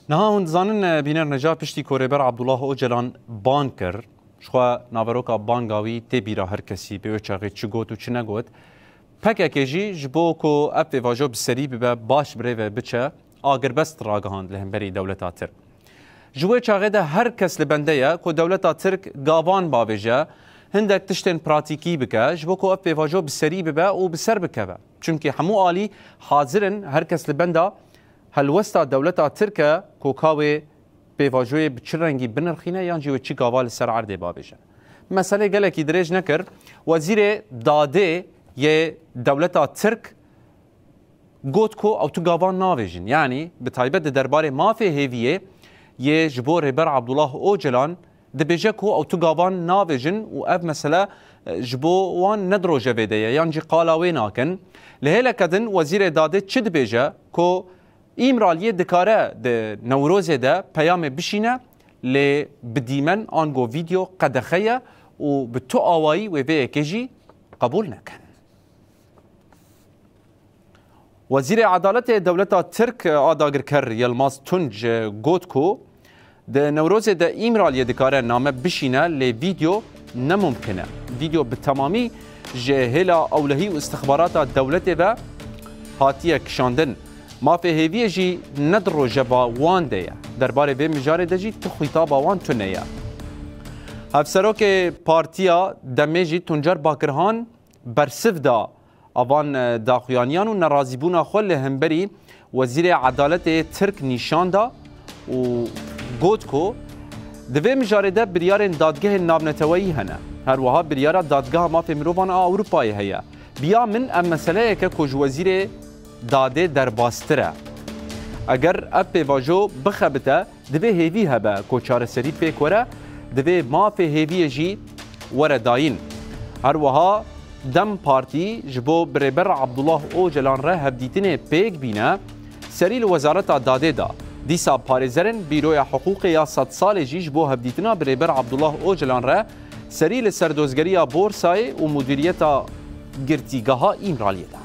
نها هون زانن بینر نجا پشتی کوریبر عبدالله اوجلان بان کر شخوا ناوروکا بانگاوی تی بیرا هر کسی به چاقی چی گوت و چی نگوت پکه کجی جبو کو اپ واجب سری به باش بره و بچه آگر بست راگهاند لهم بری دولتا ترک جوه چاقی ده هر کس لبنده یا کو دولتا ترک گاوان باویجه هندک تشتن پراتیکی بکه جبو کو اپ واجب سری به و بسر بکه چونکه همو عالی حاضرن هر کس لبنده هلوستا دولتا ترکه کوکاوی پیواجوی بچرنگی بنرخینه یا جیوه چی گاوال سر عرده بابیشه مسئله گله کی دریج نکر وزیر داده یه دولتا ترک گوت کو او تو گاوان ناویجن یعنی به تایبت درباره مافی هیویه یه جبور بر عبدالله اوجلان دبیجه کو او تو گاوان ناویجن و اب مسئله جبو وان ندرو جویده یعنی جی قالاوی ناکن لهله کدن وزیر داده چه دبیجه کو ایمرالیه دکاره ده نوروزه ده پیام بشینه لی بدیمن آنگو ویدیو قدخیه و به تو آوایی و به اکیجی قبول نکن. وزیر عدالت دولت ترک آداگر کر یلماس تونج گوت کو ده نوروزه ده ایمرالیه دکاره نامه بشینه لی ویدیو نممکنه. ویدیو به تمامی جهلا اولهی و استخبارات دولت و هاتیه کشاندن مافی هیویه جی ندرو جبا وان ده درباره به مجاره ده جی تو خطابا وان تو نیه هفسروک پارتیا دمه جی تنجر باکرهان برسف دا اوان داخویانیان و نرازیبون خول همبری وزیر عدالت ترک نیشان دا و گوت کو دوی مجاره ده بریار دادگاه نابنتوایی هنه هر وها بریار دادگاه مافی مروفان اروپایی هیا بیا من ام مسئله که کج وزیر داده در باستره اگر اپ واجو بخبته دوی هیوی هبه کوچار سری پیکوره دوی ماف هیوی جی وره داین هر وها دم پارتی جبو بربر عبدالله اوجلان ره هبدیتن پیک بینه سری وزارت داده دا دیسا پارزرن بیروی حقوق یا 100 سال جی جبو هبدیتنا بربر عبدالله اوجلان ره سری لسردوزگری بورسای و مدیریت گرتیگاه ایمرالیه دا